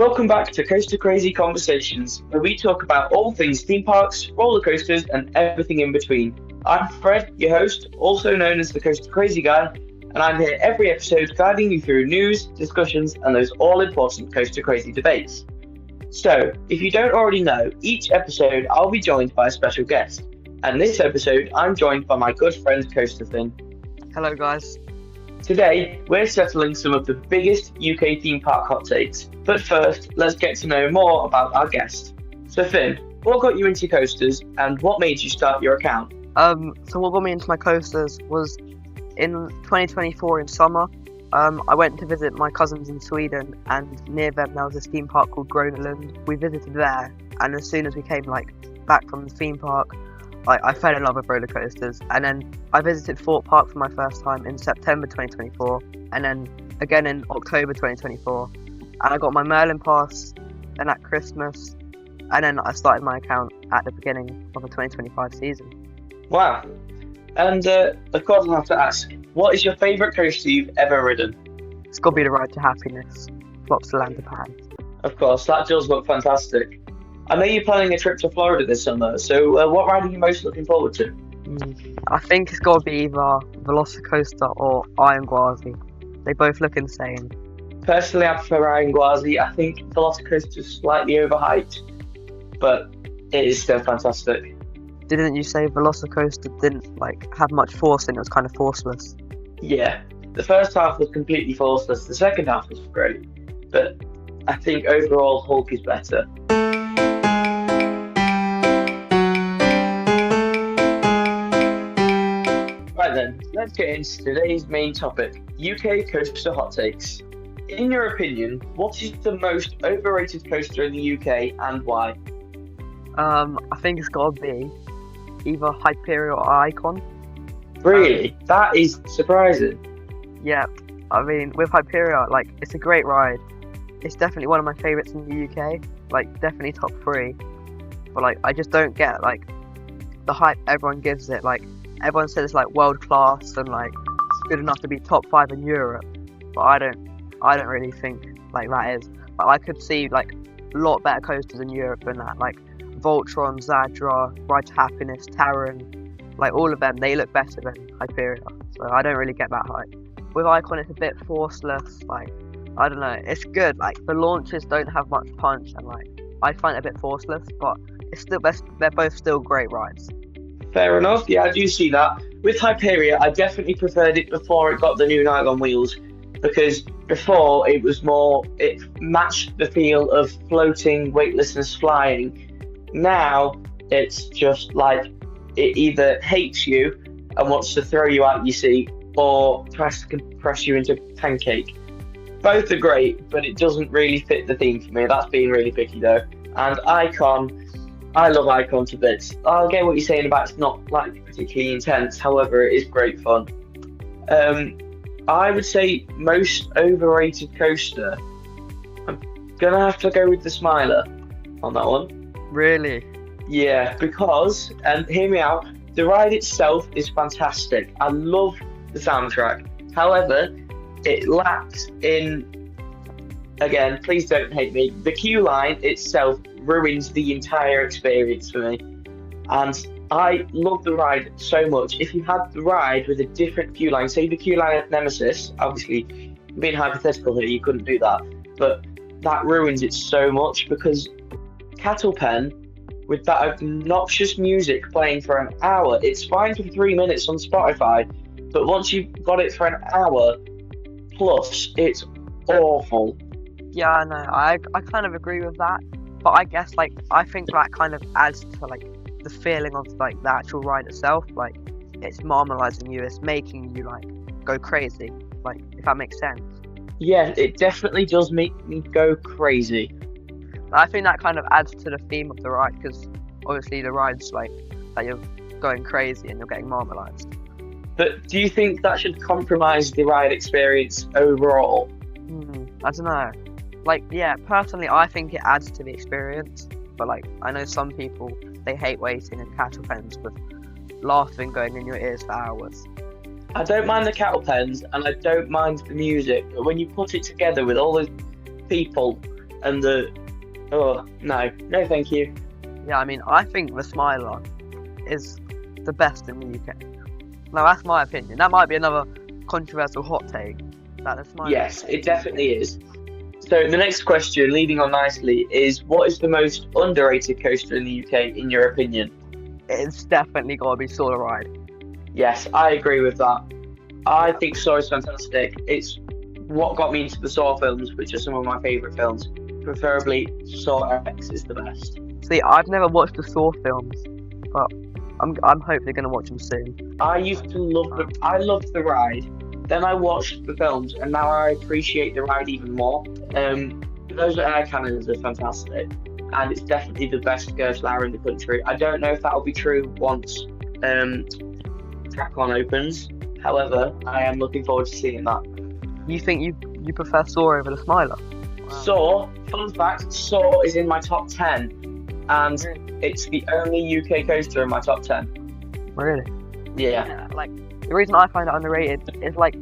Welcome back to Coaster Crazy Conversations, where we talk about all things theme parks, roller coasters, and everything in between. I'm Fred, your host, also known as the Coaster Crazy Guy, and I'm here every episode guiding you through news, discussions, and those all-important Coaster Crazy debates. So, if you don't already know, each episode I'll be joined by a special guest, and this episode I'm joined by my good friend Coasterfinn. Hello guys. Today, we're settling some of the biggest UK theme park hot takes. But first, let's get to know more about our guest. So Finn, what got you into coasters and what made you start your account? So what got me into my coasters was in 2024 in summer. I went to visit my cousins in Sweden, and near them there was this theme park called Groneland. We visited there, and as soon as we came back from the theme park, I fell in love with roller coasters. And then I visited Thorpe Park for my first time in September 2024, and then again in October 2024. And I got my Merlin pass then at Christmas, and then I started my account at the beginning of the 2025 season. Wow. And of course I have to ask, what is your favourite coaster you've ever ridden? It's got to be the Ride to Happiness, Lobsterland Japan. Of course, that does look fantastic. I know you're planning a trip to Florida this summer, so what ride are you most looking forward to? I think it's got to be either Velocicoaster or Iron Gwazi. They both look insane. Personally, I prefer Iron Gwazi. I think Velocicoaster is slightly overhyped, but it is still fantastic. Didn't you say Velocicoaster didn't have much force and it was kind of forceless? Yeah, the first half was completely forceless. The second half was great, but I think overall Hulk is better. Right then, let's get into today's main topic, UK coaster hot takes. In your opinion, what is the most overrated coaster in the UK and why? I think it's got to be either Hyperion or Icon. Really? That is surprising. Yeah, I mean, with Hyperion, it's a great ride. It's definitely one of my favourites in the UK, definitely top 3. But I just don't get the hype everyone gives it. Everyone says it's world class and it's good enough to be top 5 in Europe, but I don't really think that is. I could see a lot better coasters in Europe than that, Voltron, Zadra, Ride to Happiness, Taron, all of them, they look better than Hyperion, so I don't really get that hype. With Icon, it's a bit forceless, I don't know, it's good, the launches don't have much punch, and I find it a bit forceless, but it's still they're both still great rides. Fair enough, yeah, I do see that. With Hyperion, I definitely preferred it before it got the new nylon wheels, because before it matched the feel of floating, weightlessness, flying. Now it's just it either hates you and wants to throw you out your seat or tries to compress you into pancake. Both are great, but it doesn't really fit the theme for me. That's being really picky though. And Icon, I love Icon to bits. I get what you're saying about it's not particularly intense, however it is great fun. I would say most overrated coaster, I'm gonna have to go with the Smiler on that one. Really? Yeah, because, and hear me out, the ride itself is fantastic. I love the soundtrack. However, it lacks in, again, please don't hate me, the queue line itself ruins the entire experience for me. And I love the ride so much. If you had the ride with a different queue line, say the queue line at Nemesis, obviously being hypothetical here, you couldn't do that, but that ruins it so much because Pen, with that obnoxious music playing for an hour, it's fine for 3 minutes on Spotify, but once you've got it for an hour plus, it's awful. Yeah, I know. I kind of agree with that, but I guess I think that kind of adds to the feeling of the actual ride itself. It's marmalizing you, it's making you go crazy. If that makes sense. Yeah, it definitely does make me go crazy. I think that kind of adds to the theme of the ride, because obviously the ride's that you're going crazy and you're getting marmalized. But do you think that should compromise the ride experience overall? I don't know. Yeah, personally I think it adds to the experience, but I know some people, they hate waiting in cattle pens with laughing going in your ears for hours. I don't mind the cattle pens and I don't mind the music, but when you put it together with all the people and the no, thank you. Yeah, I mean, I think the Smiler is the best in the UK. Now, that's my opinion. That might be another controversial hot take. That the Smiler. Yes, it definitely is. So the next question, leading on nicely, is what is the most underrated coaster in the UK in your opinion? It's definitely got to be Solar Ride. Yes, I agree with that. I think Saw is fantastic. It's what got me into the Saw films, which are some of my favourite films. Preferably Saw X is the best. See, I've never watched the Saw films, but I'm hopefully going to watch them soon. I used to loved the ride. Then I watched the films, and now I appreciate the ride even more. Those air cannons are fantastic, and it's definitely the best Gerstlauer in the country. I don't know if that'll be true once Track-On opens. However, I am looking forward to seeing that. You think you prefer Saw over the Smiler? Wow. Saw, fun fact, Saw is in my top 10, and it's the only UK coaster in my top 10. Really? Yeah. Like, the reason I find it underrated is like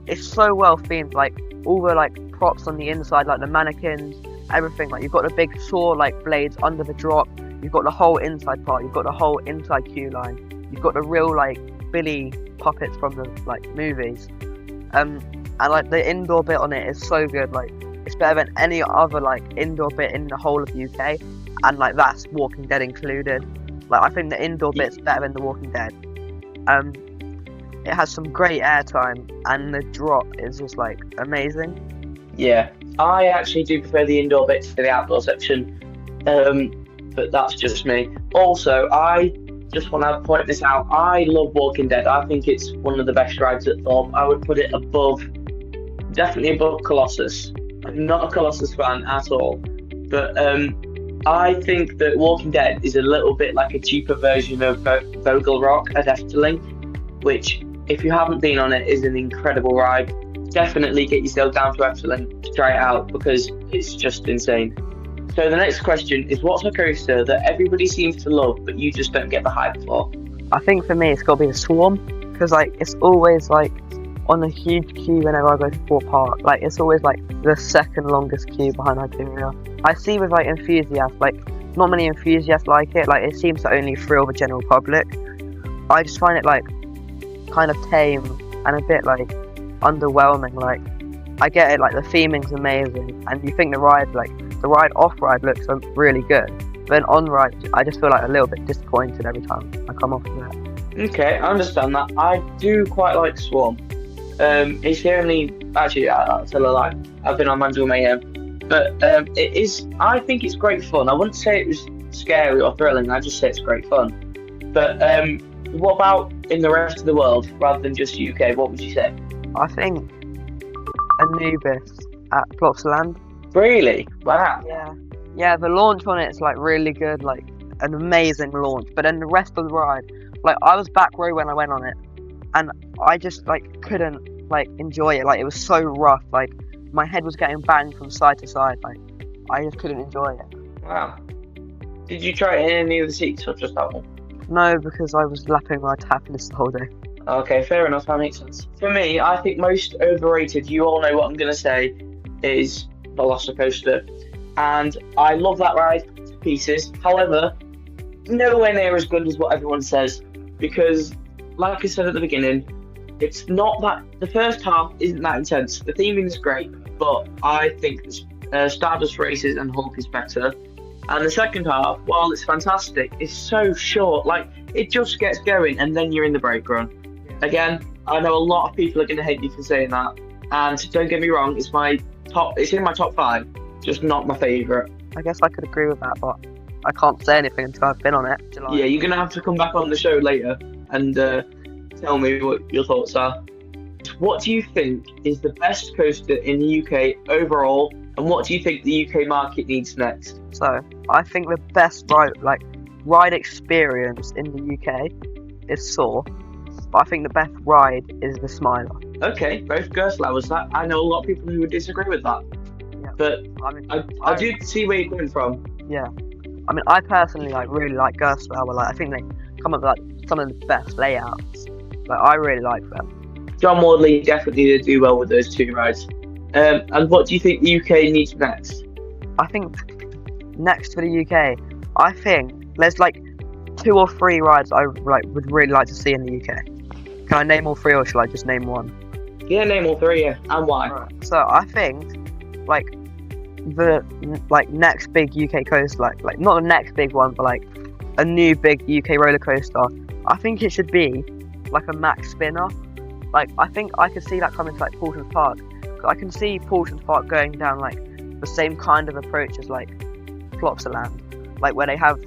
it's so well themed. Like all the like props on the inside, like the mannequins, everything. Like you've got the big saw like blades under the drop. You've got the whole inside part. You've got the whole inside queue line. You've got the real like Billy puppets from the like movies. And like the indoor bit on it is so good. Like it's better than any other like indoor bit in the whole of the UK. And like that's Walking Dead included. Like I think the indoor bit's better than the Walking Dead. It has some great airtime, and the drop is just like amazing. Yeah, I actually do prefer the indoor bit to the outdoor section, but that's just me. Also, I just want to point this out. I love Walking Dead. I think it's one of the best rides at Thorpe. I would put it definitely above Colossus. I'm not a Colossus fan at all, but I think that Walking Dead is a little bit like a cheaper version of Vogel Rock at Efteling, which, if you haven't been on it, is an incredible ride. Definitely get yourself down to Efteling to try it out because it's just insane. So the next question is, what's a coaster that everybody seems to love but you just don't get the hype for? I think for me it's got to be the Swarm, because like it's always like on a huge queue whenever I go to Thorpe Park. Like it's always like the second longest queue behind Hyperion. I see with like enthusiasts, like not many enthusiasts like it. Like it seems to only thrill the general public. I just find it like kind of tame and a bit like underwhelming. Like I get it, like the theming's amazing and you think the ride off ride looks really good, but then on ride I just feel like a little bit disappointed every time I come off of it. Okay, I understand that. I do quite like Swarm. It's the only, actually I'll tell a lie, I've been on Mandrill Mayhem, but I think it's great fun. I wouldn't say it was scary or thrilling, I just say it's great fun. But what about in the rest of the world, rather than just UK, what would you say? I think Anubis at Plopsaland. Really? Wow. Yeah, the launch on it's like really good, like an amazing launch, but then the rest of the ride, like I was back row when I went on it, and I just like couldn't like enjoy it. Like it was so rough, like my head was getting banged from side to side, like I just couldn't enjoy it. Wow. Did you try it in any of the seats or just that one? No, because I was lapping ride happiness the whole day. Okay, fair enough, that makes sense. For me, I think most overrated, you all know what I'm going to say, is Velocicoaster. And I love that ride to pieces. However, nowhere near as good as what everyone says. Because, like I said at the beginning, it's not that, the first half isn't that intense. The theming is great, but I think Stardust Races and Hulk is better. And the second half, while it's fantastic, is so short. Like, it just gets going and then you're in the brake run. Again, I know a lot of people are going to hate me for saying that. And don't get me wrong, it's in my top 5, just not my favourite. I guess I could agree with that, but I can't say anything until I've been on it. Yeah, you're going to have to come back on the show later and tell me what your thoughts are. What do you think is the best coaster in the UK overall, and what do you think the UK market needs next? So, I think the best ride experience in the UK is Saw, but I think the best ride is the Smiler. Okay, both Gerstlauers. That I know a lot of people who would disagree with that, yeah. But I do see where you're coming from. Yeah, I mean, I personally really like Gerstlauer. Like, I think they come up with some of the best layouts. Like, I really like them. John Wardley definitely did do well with those two rides. And what do you think the UK needs next? I think next for the UK, I think there's like 2 or 3 rides I would really like to see in the UK. Can I name all 3 or shall I just name one? Yeah, name all 3, yeah, and why? Right. So I think like the next big UK coaster, like not the next big one, but like a new big UK roller coaster. I think it should be like a max spinner. Like I think I could see that coming to like Portsmouth Park. I can see Portsmouth Park going down like the same kind of approach as like Plopsaland, like where they have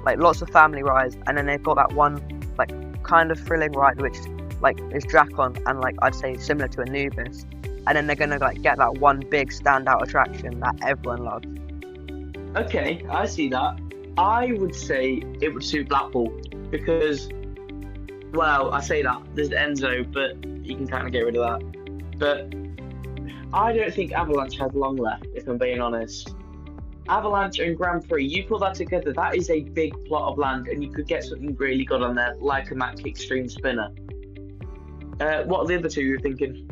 like lots of family rides, and then they've got that one like kind of thrilling ride which like is Drakon, and like I'd say similar to Anubis, and then they're gonna like get that one big standout attraction that everyone loves. Okay, I see that. I would say it would suit Blackpool because, well, I say that there's Enzo, but you can kind of get rid of that. But I don't think Avalanche has long left, if I'm being honest. Avalanche and Grand Prix, you put that together, that is a big plot of land, and you could get something really good on there, like a Mack Extreme Spinner. What are the other 2 you're thinking?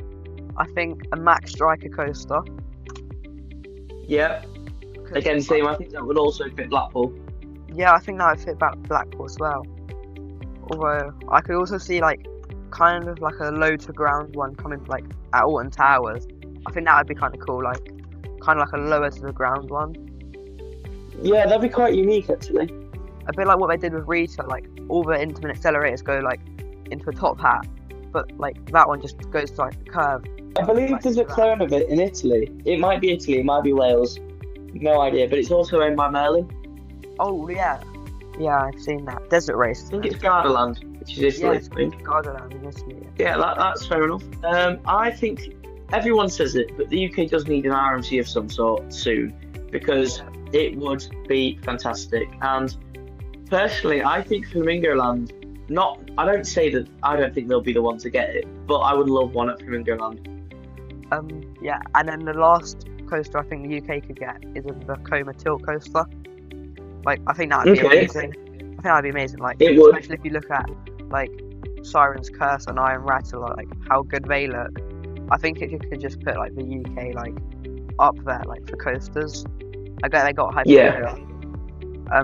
I think a Mack Striker coaster. Yeah. Again, same. I think that would also fit Blackpool. Yeah, I think that would fit Blackpool as well. Although I could also see like kind of like a low to ground one coming like at Alton Towers. I think that would be kind of cool, like kind of like a lower to the ground one. Yeah, that'd be quite unique actually. A bit like what they did with Rita, like all the intimate accelerators go like into a top hat, but like that one just goes to like the curve. I believe like, there's a clone of it in Italy. It might be Italy, it might be Wales. No idea, but it's also owned by Merlin. Oh yeah, yeah, I've seen that. Desert Race. I think it's Gardaland, which is Italy. Yeah, it's Gardaland in Italy. Yeah, that's fair enough. I think everyone says it, but the UK does need an RMC of some sort soon because it would be fantastic. And personally, I think Flamingoland. I don't say that I don't think they'll be the one to get it, but I would love one at Flamingoland. Yeah, and then the last coaster I think the UK could get is the Coma Tilt coaster. Like I think that'd be amazing. I think that'd be amazing. Like it would. Especially if you look at like Siren's Curse and Iron Rattle, like how good they look. I think if you could just put like the UK like up there like for coasters. I get they got Hyperia. Yeah.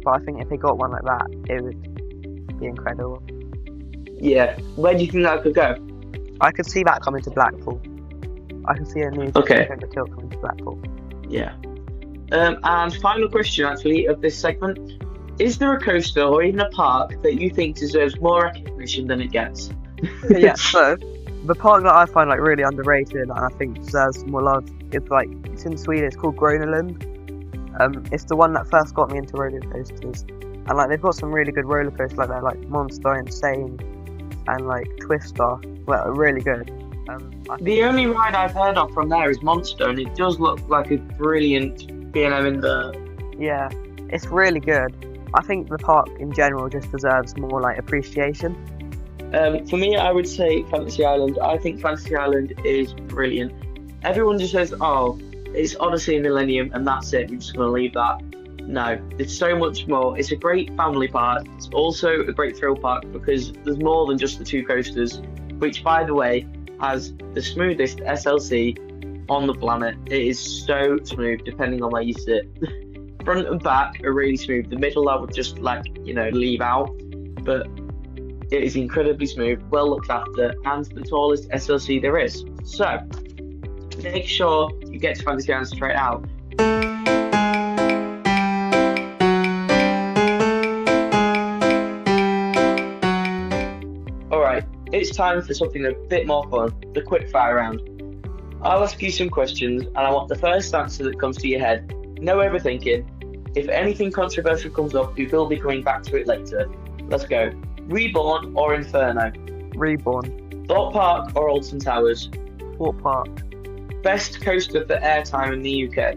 But I think if they got one like that, it would be incredible. Yeah. Where do you think that could go? I could see that coming to Blackpool. I can see a new Coma Tilt coming to Blackpool. Yeah. And final question actually of this segment. Is there a coaster or even a park that you think deserves more recognition than it gets? Yeah, so the park that I find like really underrated and I think deserves more love is like it's in Sweden, it's called Groneland. It's the one that first got me into roller coasters. And like they've got some really good roller coasters like that, like Monster, Insane and like Twister, that are really good. The only ride I've heard of from there is Monster, and it does look like a brilliant B&M in the... Yeah, it's really good. I think the park in general just deserves more like appreciation. For me, I would say Fantasy Island. I think Fantasy Island is brilliant. Everyone just says, oh, it's Odyssey and Millennium and that's it, we're just going to leave that. No, there's so much more. It's a great family park. It's also a great thrill park because there's more than just the 2 coasters, which, by the way, has the smoothest SLC on the planet. It is so smooth depending on where you sit. Front and back are really smooth. The middle I would just leave out, but it is incredibly smooth, well looked after, and the tallest SLC there is. So make sure you get to Fantasy Island straight out. Alright, it's time for something a bit more fun, the quick fire round. I'll ask you some questions and I want the first answer that comes to your head. No overthinking. If anything controversial comes up, we will be coming back to it later. Let's go. Reborn or Inferno? Reborn. Thorpe Park or Alton Towers? Thorpe Park. Best coaster for airtime in the UK?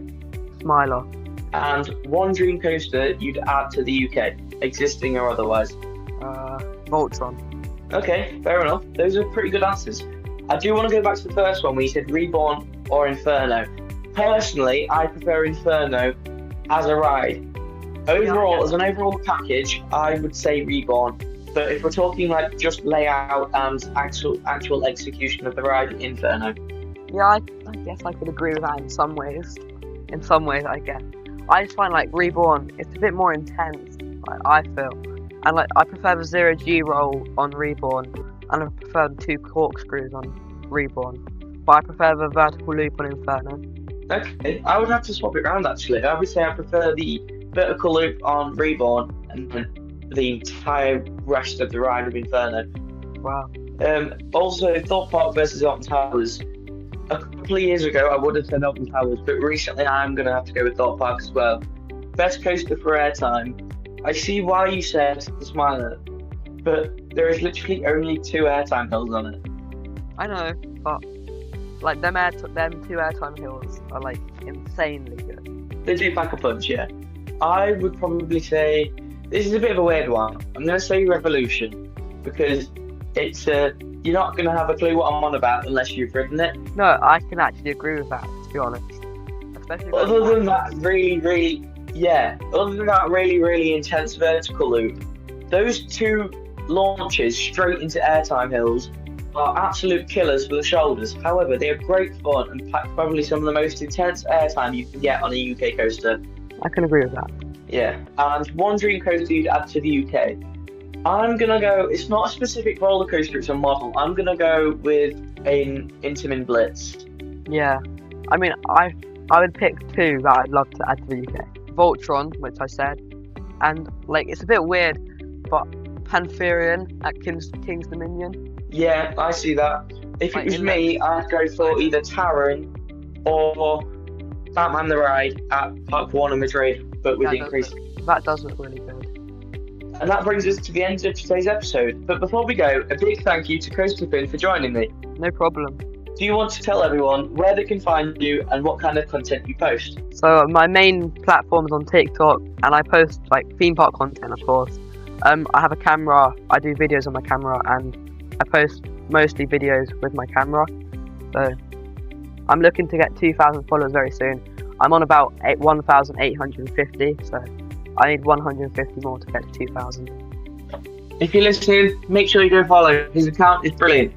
Smiler. And one dream coaster you'd add to the UK, existing or otherwise? Voltron. Okay, fair enough. Those are pretty good answers. I do want to go back to the first one where you said Reborn or Inferno. Personally, I prefer Inferno as a ride. Overall, as an overall package, I would say Reborn. But if we're talking like just layout and actual execution of the ride, Inferno. Yeah, I guess I could agree with that in some ways. in some ways, I guess. I just find like Reborn, it's a bit more intense, I feel. And like I prefer the 0G roll on Reborn, and I prefer the 2 corkscrews on Reborn. But I prefer the vertical loop on Inferno. Okay, I would have to swap it around actually. I would say I prefer the vertical loop on Reborn and then the entire rest of the ride of Inferno. Wow. Also, Thorpe Park versus Alton Towers. A couple of years ago, I would have said Alton Towers, but recently I'm going to have to go with Thorpe Park as well. Best coaster for airtime. I see why you said the Smiler, but there is literally only 2 airtime hills on it. I know, but like them 2 airtime hills are like insanely good. They do pack a punch, yeah. I would probably say this is a bit of a weird one. I'm going to say Revolution because it's you're not going to have a clue what I'm on about unless you've ridden it. No, I can actually agree with that, to be honest. Especially Other than that really intense vertical loop, those 2 launches straight into airtime hills are absolute killers for the shoulders. However, they are great fun and pack probably some of the most intense airtime you can get on a UK coaster. I can agree with that. Yeah, and one dream coaster you'd add to the UK. I'm gonna go. It's not a specific roller coaster; it's a model. I'm gonna go with an Intamin Blitz. Yeah, I mean, I would pick 2 that I'd love to add to the UK. Voltron, which I said, and like it's a bit weird, but Pantherian at King's Dominion. Yeah, I see that. If Like, it was me, I'd go for either Taron or Batman the Ride at Park Warner Madrid, but with increased. That does look really good. And that brings us to the end of today's episode. But before we go, a big thank you to Coasterfinn for joining me. No problem. Do you want to tell everyone where they can find you and what kind of content you post? So my main platform is on TikTok, and I post like theme park content, of course. I have a camera. I do videos on my camera, and I post mostly videos with my camera. So I'm looking to get 2,000 followers very soon. I'm on about 1,850, so I need 150 more to get to 2,000. If you're listening, make sure you go follow. His account is brilliant.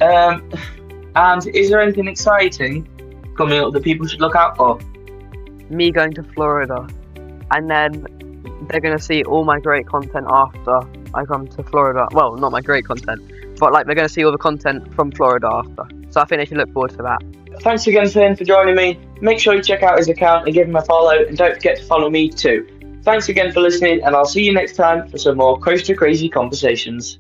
And is there anything exciting coming up that people should look out for? Me going to Florida, and then they're going to see all my great content after I come to Florida. Well, not my great content, but like they're going to see all the content from Florida after. So I think they should look forward to that. Thanks again, Finn, for joining me. Make sure you check out his account and give him a follow, and don't forget to follow me too. Thanks again for listening, and I'll see you next time for some more Coaster Crazy conversations.